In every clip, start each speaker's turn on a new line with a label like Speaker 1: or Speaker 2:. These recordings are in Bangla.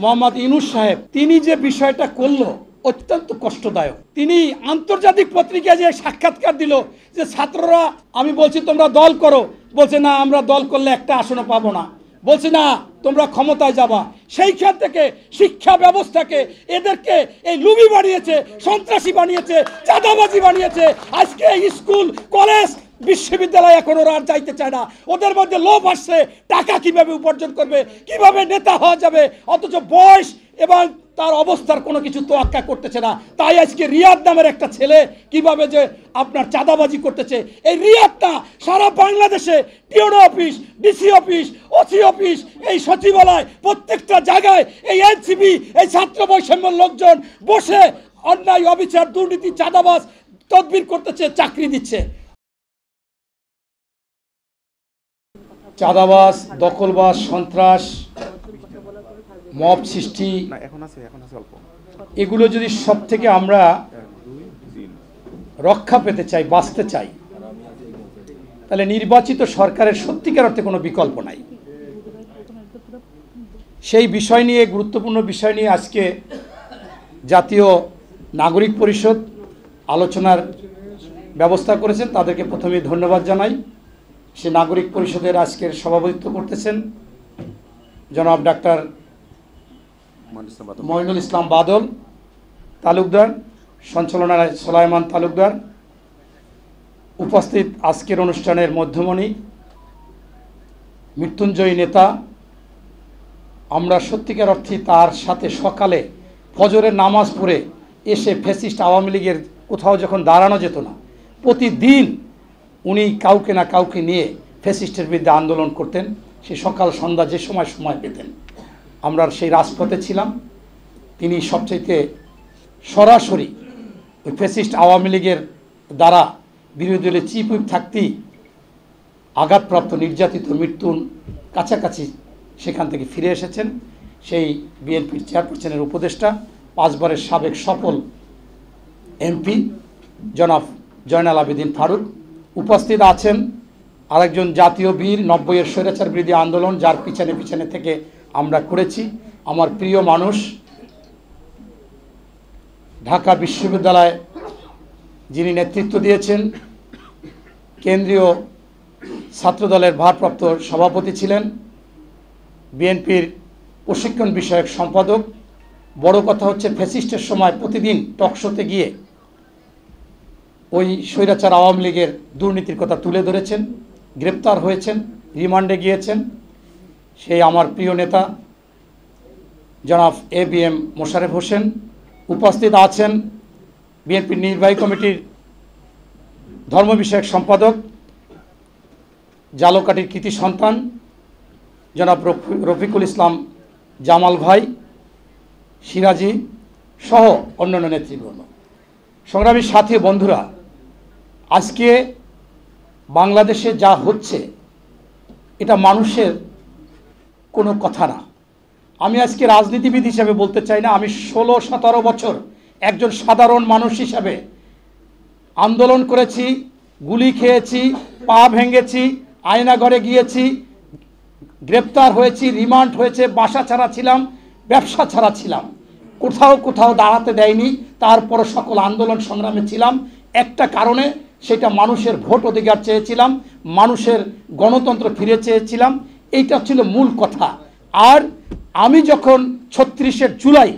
Speaker 1: মোহাম্মদ ইউনূস সাহেব তিনি যে বিষয়টা করলো অত্যন্ত কষ্টদায়ক। তিনি আন্তর্জাতিক পত্রিকায় যে সাক্ষাৎকার দিল যে ছাত্ররা, আমি বলছি তোমরা দল করো, বলছে না আমরা দল করলে একটা আসনও পাবো না, বলছে না তোমরা ক্ষমতায় যাবা। সেইখান থেকে শিক্ষা ব্যবস্থাকে এদেরকে এই লুবি বানিয়েছে, সন্ত্রাসী বানিয়েছে, চাঁদাবাজি বানিয়েছে। আজকে স্কুল কলেজ বিশ্ববিদ্যালয় এখন ওরা আর যাইতে চায় না। ওদের মধ্যে লোভ আসছে টাকা কিভাবে উপার্জন করবে, কিভাবে নেতা হওয়া যাবে, অথচ বয়স এবং তার অবস্থার কোনো কিছু তোয়াক্কা করতেছে না। তাই আজকে রিয়াদ নামের একটা ছেলে কিভাবে যে আপনার চাঁদাবাজি করতেছে, এই রিয়াদটা সারা বাংলাদেশে টিওডো office, DC office, OC office, এই সচিবালয়, প্রত্যেকটা জায়গায় এই এনসিপি, এই ছাত্র বৈষম্যের লোকজন বসে অন্যায়, অবিচার, দুর্নীতি, চাঁদাবাজ তদবির করতেছে, চাকরি দিচ্ছে। চাঁদাবাজ, দখলবাজ, সন্ত্রাস, মব সৃষ্টি, এগুলো যদি সব থেকে আমরা রক্ষা পেতে চাই, বাঁচতে চাই, তাহলে নির্বাচিত সরকারের সত্যিকার অর্থে কোনো বিকল্প নাই। সেই বিষয় নিয়ে, গুরুত্বপূর্ণ বিষয় নিয়ে আজকে জাতীয় নাগরিক পরিষদ আলোচনার ব্যবস্থা করেছেন। তাদেরকে প্রথমেই ধন্যবাদ জানাই। সে নাগরিক পরিষদের আজকের সভাপতিত্ব করতেছেন জনাব ডাক্তার মঈনুল ইসলাম বাদল তালুকদার, সঞ্চালনায় সোলাইমান তালুকদার। উপস্থিত আজকের অনুষ্ঠানের মধ্যমণি, মৃত্যুঞ্জয়ী নেতা। আমরা সত্যিকার অর্থে তার সাথে সকালে ফজরের নামাজ পড়ে এসে ফ্যাসিস্ট আওয়ামী লীগের কোথাও যখন দাঁড়ানো যেত না, প্রতিদিন উনি কাউকে না কাউকে নিয়ে ফ্যাসিস্টের বিরুদ্ধে আন্দোলন করতেন। সে সকাল সন্ধ্যা যে সময় পেতেন, আমরা সেই রাজপথে ছিলাম। তিনি সবচাইতে সরাসরি ওই ফ্যাসিস্ট আওয়ামী লীগের দ্বারা বিরোধী দলের চিফ হুইপ থাকতেই আঘাতপ্রাপ্ত, নির্যাতিত, মৃত্যুর কাছাকাছি সেখান থেকে ফিরে এসেছেন। সেই বিএনপির চেয়ারপারসনের উপদেষ্টা, 5 বারের সাবেক সফল এমপি জনাব জয়নাল আবেদিন ফারুক। উপস্থিত আছেন আরেকজন জাতীয় বীর, 90-এর স্বৈরাচার বিরোধী আন্দোলন যার পিছনে থেকে আমরা করেছি, আমার প্রিয় মানুষ, ঢাকা বিশ্ববিদ্যালয় যিনি নেতৃত্ব দিয়েছেন, কেন্দ্রীয় ছাত্রদলের ভারপ্রাপ্ত সভাপতি ছিলেন, বিএনপির প্রশিক্ষণ বিষয়ক সম্পাদক। বড় কথা হচ্ছে ফ্যাসিস্টের সময় প্রতিদিন টকশোতে গিয়ে ওই স্বৈরাচার আওয়ামী লীগের দুর্নীতির কথা তুলে ধরেছেন, গ্রেপ্তার হয়েছেন, রিমান্ডে গিয়েছেন। সেই আমার প্রিয় নেতা জনাব ABM মোশারেফ হোসেন। উপস্থিত আছেন বিএনপির নির্বাহী কমিটির ধর্ম বিষয়ক সম্পাদক, জালকাঠির কৃতি সন্তান জনাব রফিকুল ইসলাম জামাল ভাই, সিরাজি সহ অন্যান্য নেতৃবৃন্দ। সংগ্রামী সাথী বন্ধুরা, আজকে বাংলাদেশে যা হচ্ছে এটা মানুষের কোনো কথা না। আমি আজকে রাজনীতিবিদ হিসেবে বলতে চাই না, আমি 16-17 বছর একজন সাধারণ মানুষ হিসাবে আন্দোলন করেছি, গুলি খেয়েছি, পা ভেঙেছি, আয়নাঘরে গিয়েছি, গ্রেপ্তার হয়েছি, রিমান্ড হয়েছে, বাসা ছাড়া ছিলাম, ব্যবসা ছাড়া ছিলাম, কোথাও দাঁড়াতে দেয়নি। তারপর সকল আন্দোলন সংগ্রামে ছিলাম একটা কারণে, সেটা মানুষের ভোট অধিকার চেয়েছিলাম, মানুষের গণতন্ত্র ফিরে চেয়েছিলাম। এইটা ছিল মূল কথা। আর আমি যখন 36 জুলাই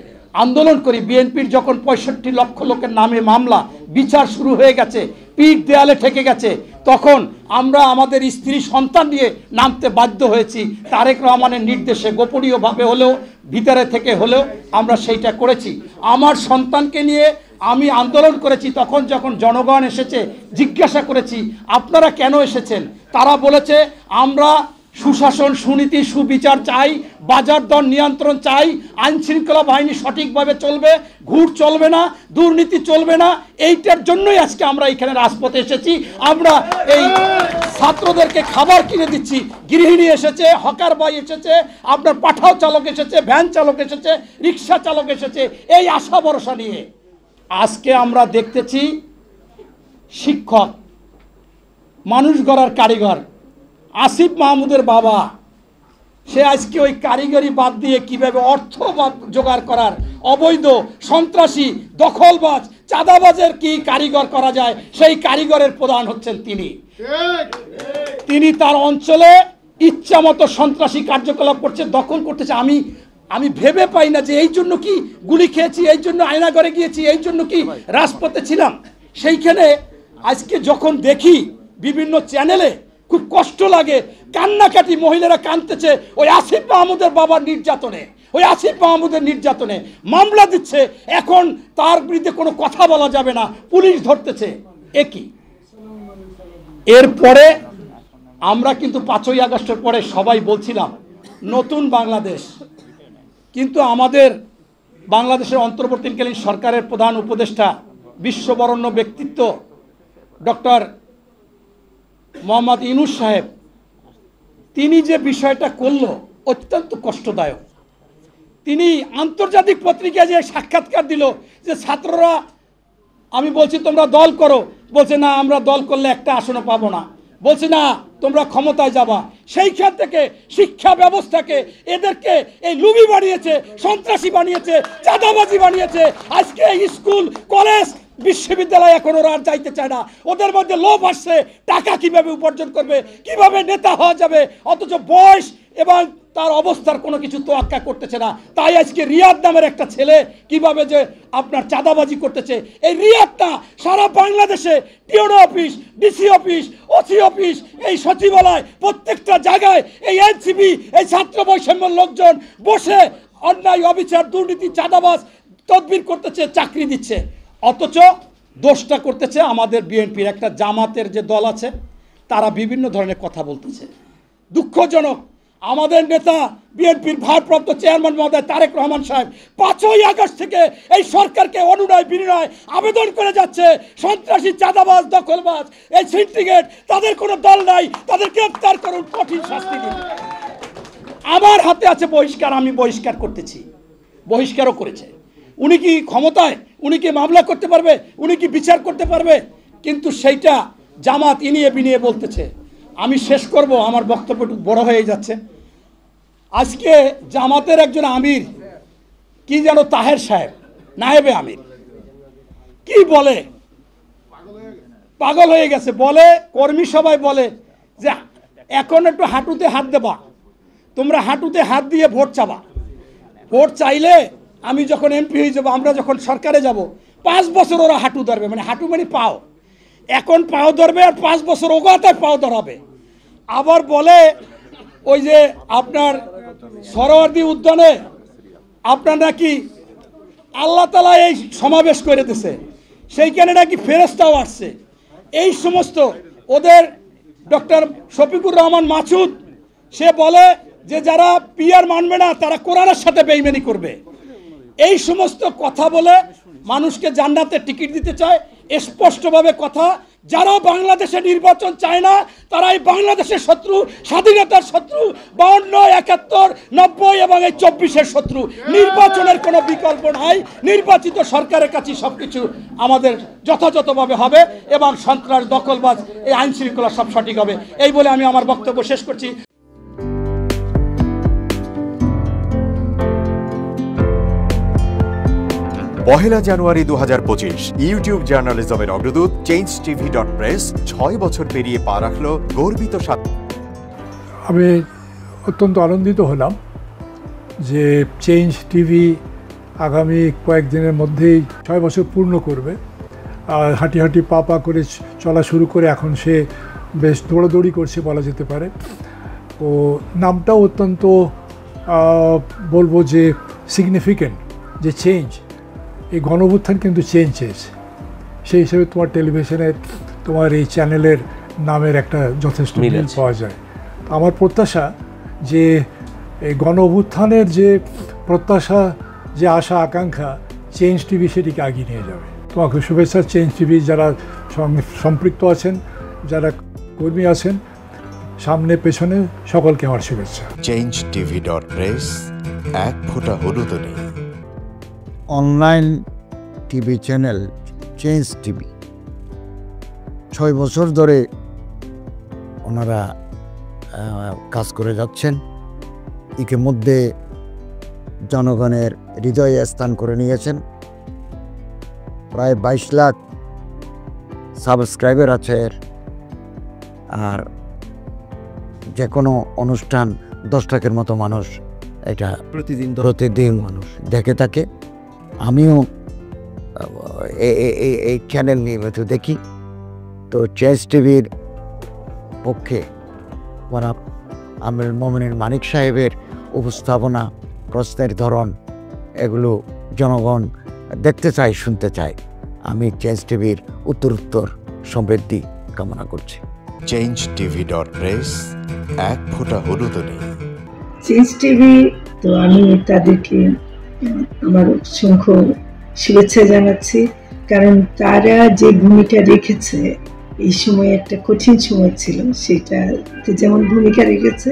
Speaker 1: আন্দোলন করি, বিএনপির যখন 65 লক্ষ লোকের নামে মামলা, বিচার শুরু হয়ে গেছে, পিঠ দেয়ালে ঠেকে গেছে, তখন আমরা আমাদের স্ত্রী সন্তান নিয়ে নামতে বাধ্য হয়েছি। তারেক রহমানের নির্দেশে গোপনীয়ভাবে হলেও, ভিতরে থেকে হলেও আমরা সেইটা করেছি। আমার সন্তানকে নিয়ে আমি আন্দোলন করেছি। তখন যখন জনগণ এসেছে, জিজ্ঞাসা করেছি আপনারা কেন এসেছেন, তারা বলেছে আমরা সুশাসন, সুনীতি, সুবিচার চাই, বাজার দর নিয়ন্ত্রণ চাই, আইন শৃঙ্খলা বাহিনী সঠিকভাবে চলবে, ঘুর চলবে না, দুর্নীতি চলবে না। এইটার জন্যই আজকে আমরা এখানে রাজপথে এসেছি। আমরা এই ছাত্রদেরকে খাবার কিনে দিচ্ছি, গৃহিণী এসেছে, হকার বাই এসেছে, আপনার পাঠাও চালক এসেছে, ভ্যান চালক এসেছে, রিক্সা চালক এসেছে, এই আশা ভরসা নিয়ে আজকে আমরা দেখতেছি শিক্ষক, মানুষ গড়ার কারিগর আসিফ মাহমুদের বাবা সে আজকে ওই কারিগরি বাদ দিয়ে কিভাবে অর্থ জোগাড় করার, অবৈধ সন্ত্রাসী দখলবাজ চাঁদাবাজের কি কারিগর করা যায়, সেই কারিগরের প্রধান হচ্ছেন তিনি। তিনি তার অঞ্চলে ইচ্ছা মতো সন্ত্রাসী কার্যকলাপ করছে, দখল করতেছে। আমি ভেবে পাই না যে এই জন্য কি গুলি খেয়েছি, এই জন্য আয়নাঘরে গিয়েছি, এই জন্য কি রাজপথে ছিলাম। সেইখানে আজকে যখন দেখি বিভিন্ন চ্যানেলে খুব কষ্ট লাগে, কান্নাকাটি, মহিলারা কাঁদতেছে ওই আসিফ মাহমুদের বাবার নির্যাতনে, ওই আসিফ মাহমুদের নির্যাতনে মামলা দিচ্ছে, এখন তার বিরুদ্ধে কোনো কথা বলা যাবে না, পুলিশ ধরতেছে। একই এরপরে আমরা কিন্তু 5ই আগস্টের পরে সবাই বলছিলাম নতুন বাংলাদেশ, কিন্তু আমাদের বাংলাদেশের অন্তর্বর্তীকালীন সরকারের প্রধান উপদেষ্টা, বিশ্ববরণ্য ব্যক্তিত্ব ডক্টর মোহাম্মদ ইউনূস সাহেব, তিনি যে বিষয়টা করলো অত্যন্ত কষ্টদায়ক। তিনি আন্তর্জাতিক পত্রিকায় যে সাক্ষাৎকার দিল যে ছাত্ররা, আমি বলছি তোমরা দল করো, বলছে না আমরা দল করলে একটা আসনও পাবো না, বলছে না তোমরা ক্ষমতায় যাবা। সেইখান থেকে শিক্ষা ব্যবস্থাকে এদেরকে এই লুবি বানিয়েছে, সন্ত্রাসী বানিয়েছে, চাঁদাবাজি বানিয়েছে। আজকে স্কুল কলেজ বিশ্ববিদ্যালয় এখন ওরা আর যাইতে চায় না, ওদের মধ্যে লোভ আসছে টাকা কিভাবে উপার্জন করবে, কিভাবে নেতা হওয়া যাবে, অথচ বয়স এবং তার অবস্থার কোনো কিছু তোয়াক্কা করতেছে না। তাই আজকে রিয়াদ নামের একটা ছেলে কিভাবে যে আপনার চাঁদাবাজি করতেছে, এই রিয়াদটা সারা বাংলাদেশে টিওনো office, DC office, OC office, এই সচিবালয়, প্রত্যেকটা জায়গায় এই এনসিপি, এই ছাত্র বৈষম্যের লোকজন বসে অন্যায়, অবিচার, দুর্নীতি, চাঁদাবাজ তদবির করতেছে, চাকরি দিচ্ছে। অথচ দোষটা করতেছে আমাদের বিএনপির একটা জামাতের যে দল আছে, তারা বিভিন্ন ধরনের কথা বলতেছে। দুঃখজনক, আমাদের নেতা বিএনপির ভারপ্রাপ্ত চেয়ারম্যান মহোদয় তারেক রহমান সাহেব 5ই আগস্ট থেকে এই সরকারকে অনুনয় বিনয় আবেদন করে যাচ্ছে, সন্ত্রাসী, চাঁদাবাজ, দখলবাজ, এই সিন্ডিকেট, তাদের কোনো দল নাই, তাদের গ্রেফতার করুন, কঠিন শাস্তি দিন। আমার হাতে আছে বহিষ্কার, আমি বহিষ্কার করতেছি, বহিষ্কারও করেছে। উনি কি ক্ষমতায়, উনি কি মামলা করতে পারবে, উনি কি বিচার করতে পারবে? কিন্তু সেইটা জামাত ইনিয়ে বিনিয়ে বলতেছে। আমি শেষ করব, আমার বক্তব্য একটু বড় হয়ে যাচ্ছে। আজকে জামাতের একজন আমির, কি যেন তাহের সাহেব, নায়েবে আমির, কি বলে, পাগল হয়ে গেছে, বলে কর্মী সবাই বলে যে এখন একটু হাঁটুতে হাত দেবা, তোমরা হাঁটুতে হাত দিয়ে ভোট চাবা, ভোট চাইলে আমি যখন এমপি হয়ে যাবো, আমরা যখন সরকারে যাব, 5 বছর ওরা হাঁটু ধরবে, মানে হাঁটু মানে পাও, এখন পাও ধরবে আর 5 বছর ওগাতায় পাও ধরাবে। আবার বলে ওই যে আপনার সরোয়ার্দী উদ্যানে আপনার নাকি আল্লাহ তাআলা এই সমাবেশ করে দিছে, সেইখানে নাকি ফেরেশতাও আসছে। এই সমস্ত ওদের ডক্টর শফিকুর রহমান মাসুদ, সে বলে যে যারা পিআর মানবে না তারা কোরআনের সাথে বেঈমানি করবে। এই সমস্ত কথা বলে মানুষকে জান্নাতের টিকিট দিতে চায়। স্পষ্টভাবে কথা, যারা বাংলাদেশে নির্বাচন চায় না তারাই বাংলাদেশের শত্রু, স্বাধীনতার শত্রু, 52, 71, 90 এবং এই 24-এর শত্রু। নির্বাচনের কোনো বিকল্প নাই, নির্বাচিত সরকারের কাছে সবকিছু আমাদের যথাযথভাবে হবে এবং সন্ত্রাস, দখলবাজ, এই আইন শৃঙ্খলা সব সঠিক হবে। এই বলে আমি আমার বক্তব্য শেষ করছি।
Speaker 2: 1 জানুয়ারি 2025 ইউটিউব জার্নালিজমের অগ্রদূত changetv.press 6 বছর পেরিয়ে পা রাখল গর্বিত
Speaker 3: আমি অত্যন্ত আনন্দিত হলাম যে চেঞ্জ টিভি আগামী কয়েকদিনের মধ্যেই 6 বছর পূর্ণ করবে। আর হাঁটি হাঁটি পা পা করে চলা শুরু করে এখন সে বেশ দৌড়াদৌড়ি করছে বলা যেতে পারে। ও নামটাও অত্যন্ত বলবো যে সিগনিফিক্যান্ট, যে চেঞ্জ, এই গণঅভ্যুত্থান কিন্তু চেঞ্জ চেয়েছে। সেই হিসেবে তোমার টেলিভিশনের, তোমার এই চ্যানেলের নামের একটা যথেষ্ট মিল পাওয়া যায়। আমার প্রত্যাশা যে এই গণঅভ্যুত্থানের যে প্রত্যাশা, যে আশা আকাঙ্ক্ষা, চেঞ্জ টিভি সেটিকে এগিয়ে নিয়ে যাবে। তোমাকে শুভেচ্ছা। চেঞ্জ টিভি যারা সম্পৃক্ত আছেন, যারা কর্মী আছেন, সামনে পেছনে সকলকে আমার শুভেচ্ছা।
Speaker 2: changetv.press, এক ফোঁটা হলুদও নেই।
Speaker 4: Online TV channel change TV 6 বছর ধরে ওনারা কাজ করে যাচ্ছেন ইতিমধ্যে জনগণের হৃদয়ে স্থান করে নিয়েছেন। প্রায় 22 লাখ সাবস্ক্রাইবার আছে এর। আর যে কোনো অনুষ্ঠান 10 লাখের মতো মানুষ এটা প্রতিদিন মানুষ দেখে থাকে। আমিও এই চ্যানেল নিয়মিত দেখি। তো চেঞ্জ টিভির পক্ষে আমির মোমিনুল মানিক সাহেবের উপস্থাপনা, প্রশ্নের ধরন, এগুলো জনগণ দেখতে চায়, শুনতে চায়। আমি চেঞ্জ টিভির উত্তরোত্তর সমৃদ্ধি কামনা করছি।
Speaker 2: changetv.press এক ফোঁটা হলুদ নেই।
Speaker 5: চেঞ্জ টিভি, তো আমি তাদেরকে আমার অসংখ্য শুভেচ্ছা জানাচ্ছি, কারণ তারা যে ভূমিকা রেখেছে এই সময়, একটা কঠিন সময় ছিল, সেটাতে যেমন ভূমিকা রেখেছে,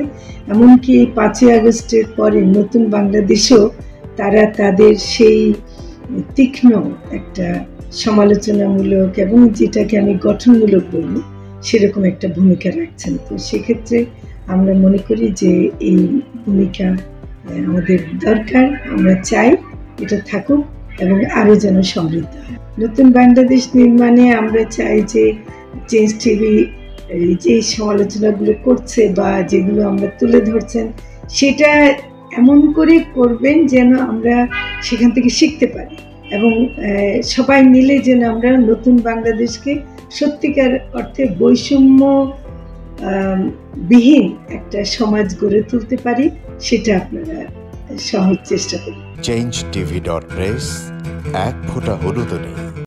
Speaker 5: এমনকি 5ই আগস্টের পরে নতুন বাংলাদেশেও তারা তাদের সেই তীক্ষ্ণ একটা সমালোচনামূলক এবং যেটাকে আমি গঠনমূলক বলব সেরকম একটা ভূমিকা রাখছেন। তো সেক্ষেত্রে আমরা মনে করি যে এই ভূমিকা আমাদের দরকার, আমরা চাই এটা থাকুক এবং আরও যেন সমৃদ্ধ হয়। নতুন বাংলাদেশ নির্মাণে আমরা চাই যে চেঞ্জ টিভি যে সমালোচনাগুলো করছে বা যেগুলো আমরা তুলে ধরছেন, সেটা এমন করে করবেন যেন আমরা সেখান থেকে শিখতে পারি এবং সবাই মিলে যেন আমরা নতুন বাংলাদেশকে সত্যিকার অর্থে বৈষম্য বিহীন একটা সমাজ গড়ে তুলতে পারি, সেটা আপনারা সহজ চেষ্টা করুন।
Speaker 2: changetv.press এক ফোঁটা হলুদ নেই।